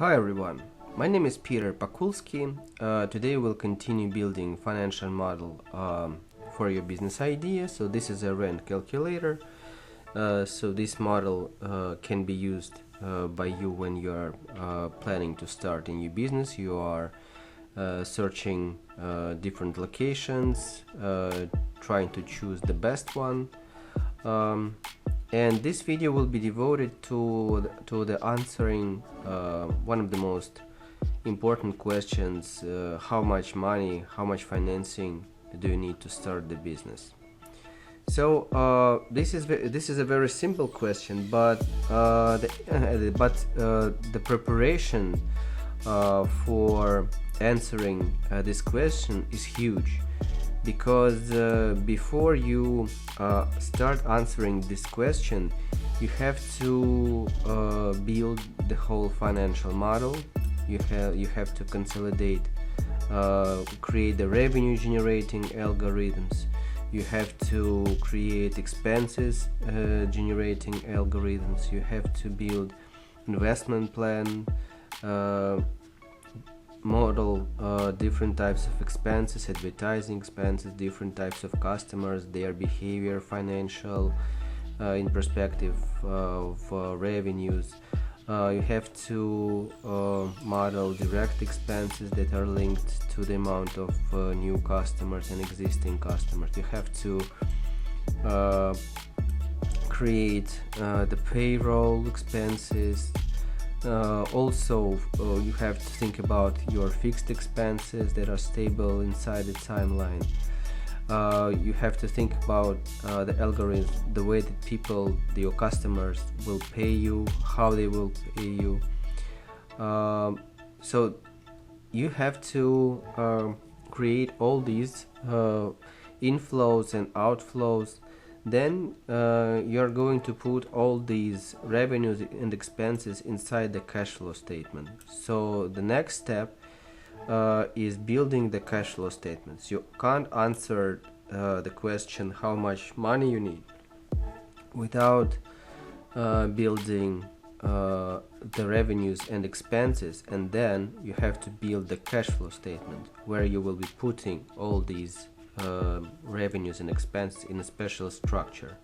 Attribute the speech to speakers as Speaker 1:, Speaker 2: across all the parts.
Speaker 1: Hi everyone, my name is Piterpakulski. Today we'll continue building financial model for your business idea. So this is a rent calculator. So this model can be used by you when you are planning to start a new business. You are searching different locations, trying to choose the best one. And this video will be devoted to the answering one of the most important questions: how much money, how much financing do you need to start the business? So this is a very simple question, but the preparation for answering this question is huge. Because before you start answering this question, you have to build the whole financial model. You have to consolidate, create the revenue generating algorithms. You have to create expenses generating algorithms. You have to build investment plan, model different types of expenses, advertising expenses, different types of customers, their behavior, financial in perspective of revenues. You have to model direct expenses that are linked to the amount of new customers and existing customers. You have to create the payroll expenses. Also, you have to think about your fixed expenses that are stable inside the timeline. You have to think about the algorithm, the way that people, your customers, will pay you, how they will pay you. So you have to create all these inflows and outflows. Then you're going to put all these revenues and expenses inside the cash flow statement. So the next step is building the cash flow statements. You can't answer the question how much money you need without building the revenues and expenses, and then you have to build the cash flow statement where you will be putting all these revenues and expenses in a special structure.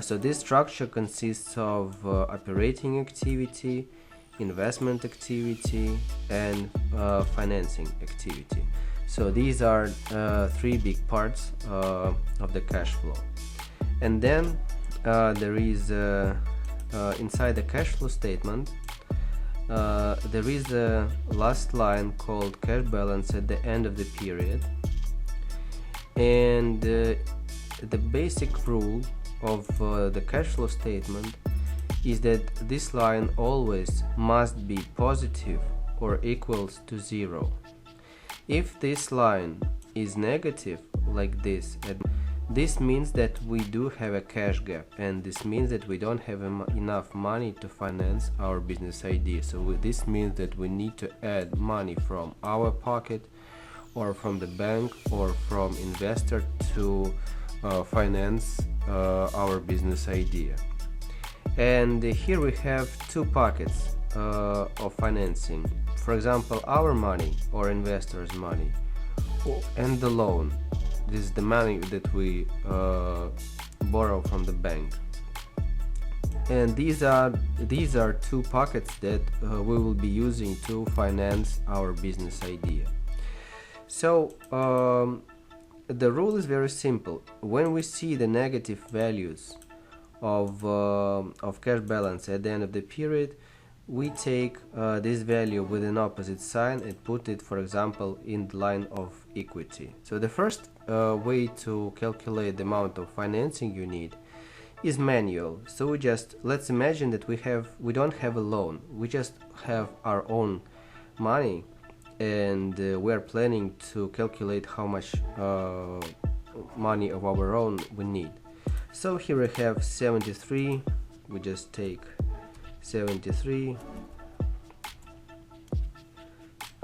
Speaker 1: So this structure consists of operating activity, investment activity, and financing activity. So these are three big parts of the cash flow. And then there is inside the cash flow statement there is a last line called cash balance at the end of the period. And the basic rule of the cash flow statement is that this line always must be positive or equals to zero. If this line is negative like this, this means that we do have a cash gap, and this means that we don't have enough money to finance our business idea. So this means that we need to add money from our pocket or from the bank or from investor to finance our business idea. And here we have two pockets of financing. For example, our money or investors' money, and the loan. This is the money that we borrow from the bank. And these are two pockets that we will be using to finance our business idea. So the rule is very simple. When we see the negative values of cash balance at the end of the period, we take this value with an opposite sign and put it, for example, in the line of equity. So the first way to calculate the amount of financing you need is manual. So let's imagine that we don't have a loan. We just have our own money, and we are planning to calculate how much money of our own we need. So here we have 73. We just take 73.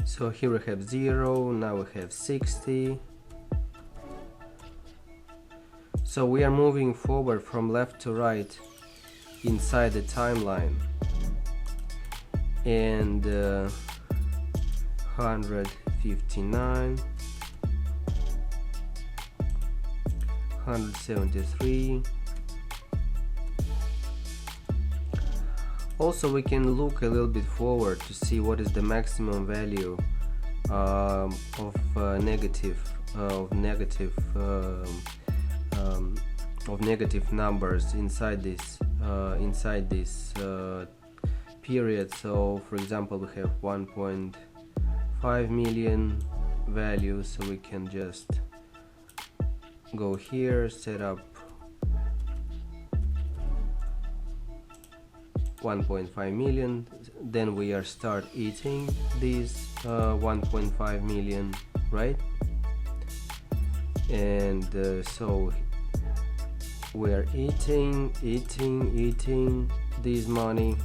Speaker 1: So here we have 0. Now we have 60. So we are moving forward from left to right inside the timeline. and 159, 173. Also, we can look a little bit forward to see what is the maximum value of negative numbers inside this period. So for example, we have 1.5 million value, so we can just go here, set up 1.5 million, then we are start eating these 1.5 million, right? And so we are eating this money,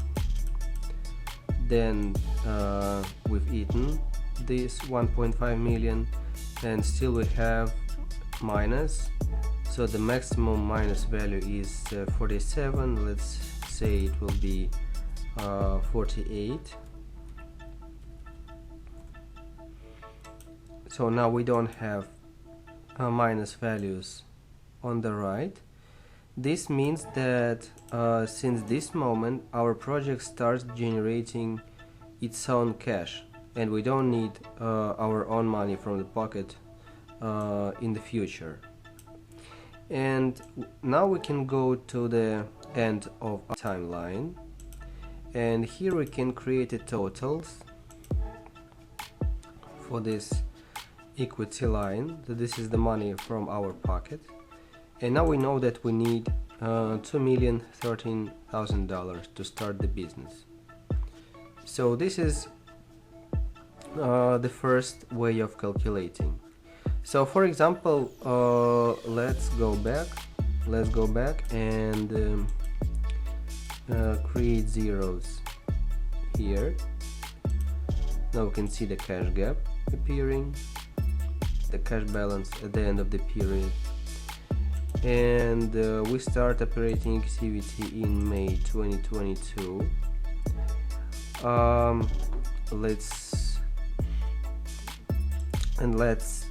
Speaker 1: then we've eaten this 1.5 million, and still we have minus, so the maximum minus value is 47. Let's say it will be 48. So now we don't have minus values on the right. This means that since this moment our project starts generating its own cash, and we don't need our own money from the pocket in the future. And now we can go to the end of our timeline, and here we can create a totals for this equity line. So this is the money from our pocket, and now we know that we need $2,013,000 to start the business. So this is the first way of calculating. So for example, let's go back and create zeros here. Now we can see the cash gap appearing, the cash balance at the end of the period, and we start operating activity in May 2022. Let's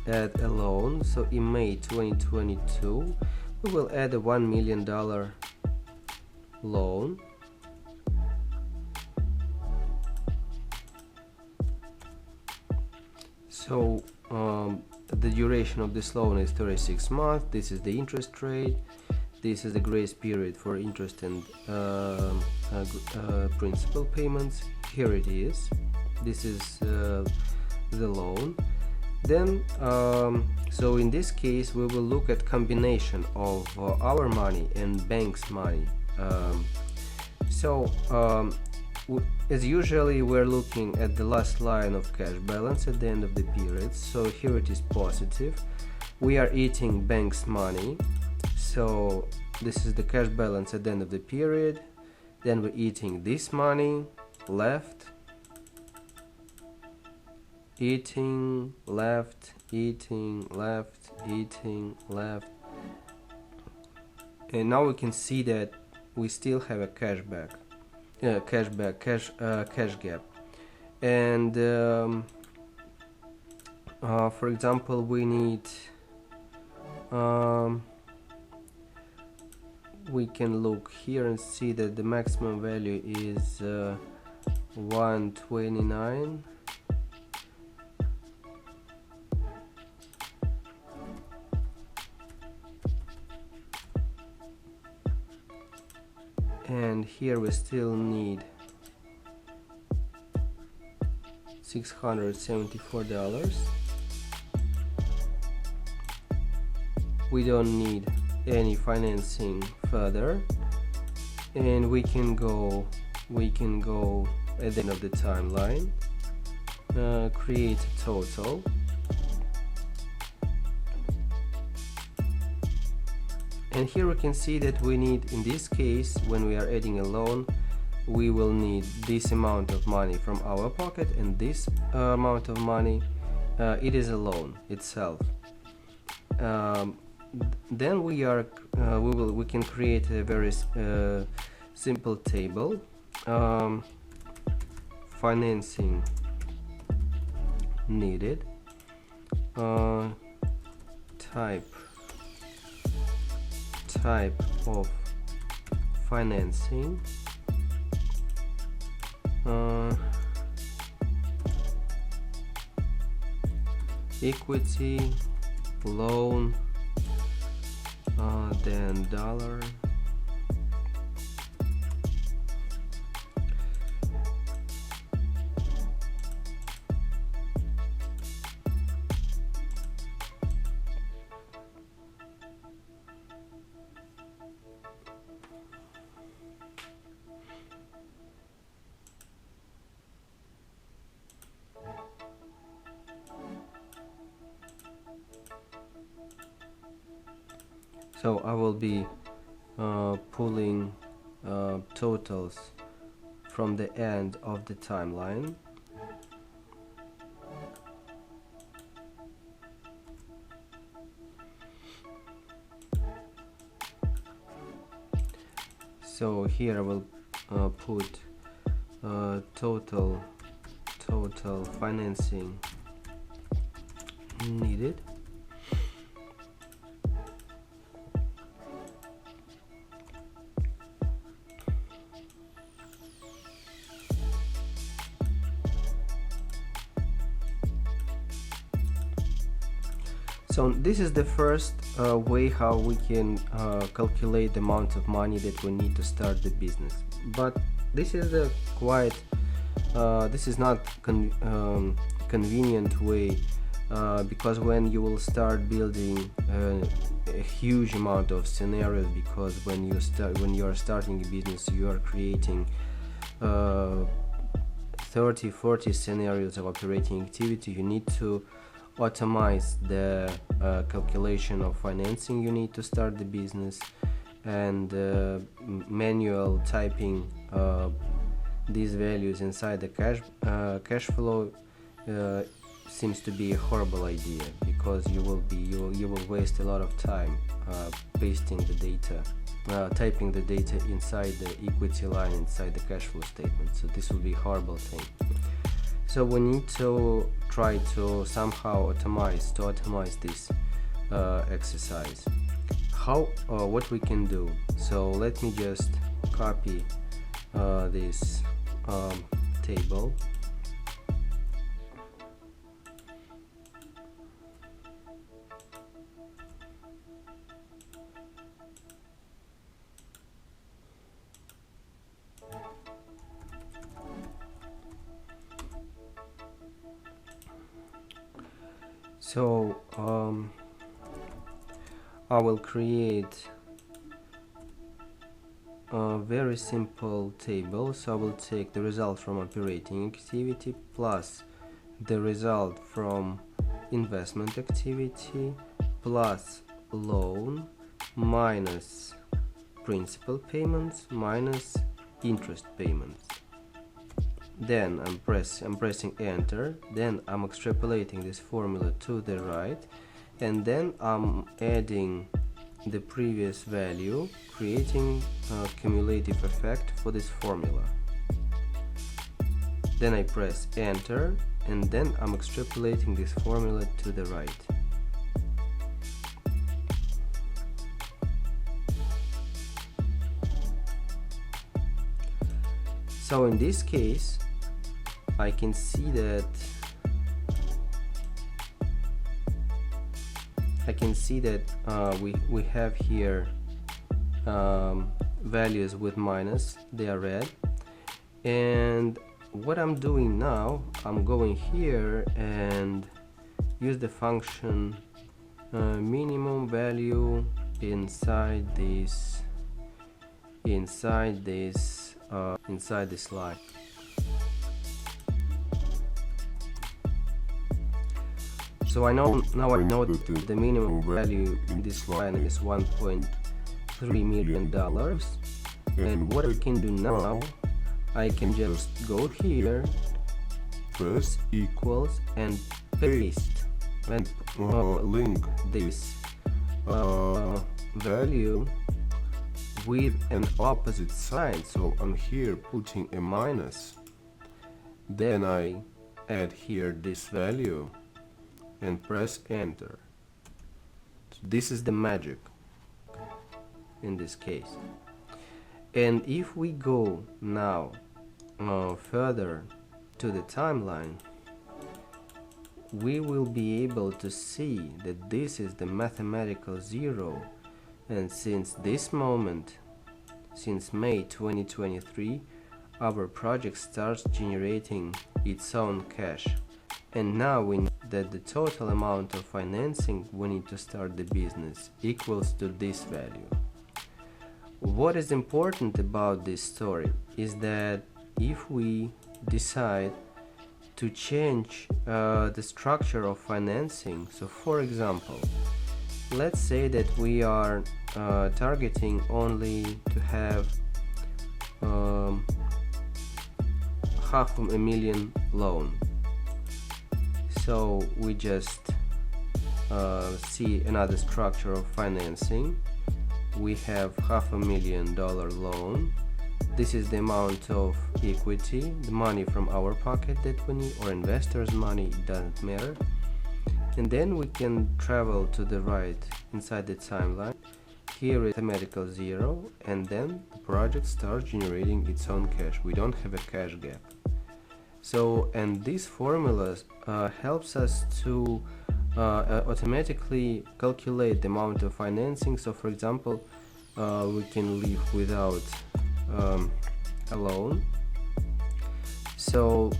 Speaker 1: add a loan. So in May 2022 we will add a $1 million loan. So the duration of this loan is 36 months. This is the interest rate. This is the grace period for interest and principal payments. Here it is. This is the loan. Then so in this case we will look at combination of our money and bank's money. As usually we're looking at the last line of cash balance at the end of the period. So here it is positive. We are eating bank's money, so this is the cash balance at the end of the period. Then we're eating this money left, eating left, eating left, eating left, and now we can see that we still have a cash gap. And for example, we need we can look here and see that the maximum value is 129. And here we still need $674. We don't need any financing further, and we can go at the end of the timeline, create a total. And here we can see that we need, in this case, when we are adding a loan, we will need this amount of money from our pocket, and this amount of money, it is a loan itself. Then we can create a very simple table. financing needed, type of financing, equity, loan, then dollar, so I will be pulling totals from the end of the timeline. So here I will put total financing needed. So this is the first way how we can calculate the amount of money that we need to start the business. But this is a quite this is not convenient way, because when you will start building a huge amount of scenarios, because when you are starting a business, you are creating 30-40 scenarios of operating activity. You need to automate the calculation of financing you need to start the business, and manual typing these values inside the cash flow seems to be a horrible idea, because you will waste a lot of time pasting the data, typing the data inside the equity line inside the cash flow statement. So this will be a horrible thing. So we need to try to somehow automate this exercise. What we can do? So let me just copy this table. So I will create a very simple table. So I will take the result from operating activity plus the result from investment activity plus loan minus principal payments minus interest payments. Then I'm pressing enter, then I'm extrapolating this formula to the right, and then I'm adding the previous value, creating a cumulative effect for this formula. Then I press enter, and then I'm extrapolating this formula to the right. So in this case, I can see that we have here values with minus, they are red. And what I'm doing now, I'm going here and use the function minimum value inside this line. So I know that the minimum value in this line is $1.3 million. And what I can do now, I can just go here, press equals, and paste and link this value with an opposite sign. So I'm here putting a minus, Then I add here this value and press enter. So this is the magic in this case. And if we go now further to the timeline, we will be able to see that this is the mathematical zero, and since this moment, since May 2023, our project starts generating its own cash. And now we know that the total amount of financing we need to start the business equals to this value. What is important about this story is that if we decide to change the structure of financing, so for example, let's say that we are targeting only to have $500,000 loan. So we just see another structure of financing. We have $500,000 loan. This is the amount of equity, the money from our pocket that we need, or investors' money, it doesn't matter. And then we can travel to the right inside the timeline. Here is mathematical zero, and then the project starts generating its own cash. We don't have a cash gap. So, and these formulas helps us to automatically calculate the amount of financing. So for example, we can live without a loan. So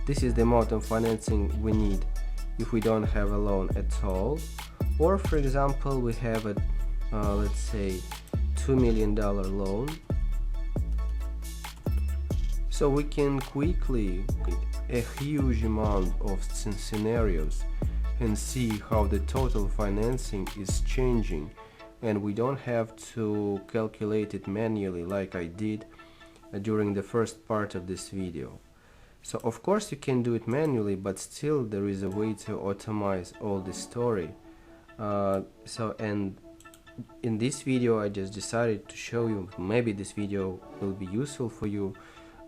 Speaker 1: this is the amount of financing we need if we don't have a loan at all. Or for example, we have a let's say $2 million loan. So we can quickly a huge amount of scenarios and see how the total financing is changing, and we don't have to calculate it manually like I did during the first part of this video. So of course you can do it manually, but still there is a way to automate all this story. And in this video I just decided to show you, maybe this video will be useful for you.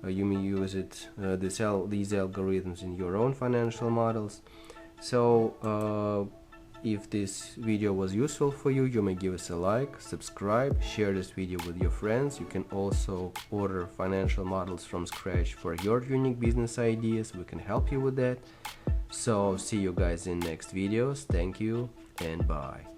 Speaker 1: You may use it, these algorithms in your own financial models. So if this video was useful for you, you may give us a like, subscribe, share this video with your friends. You can also order financial models from scratch for your unique business ideas. We can help you with that. So see you guys in next videos. Thank you and bye.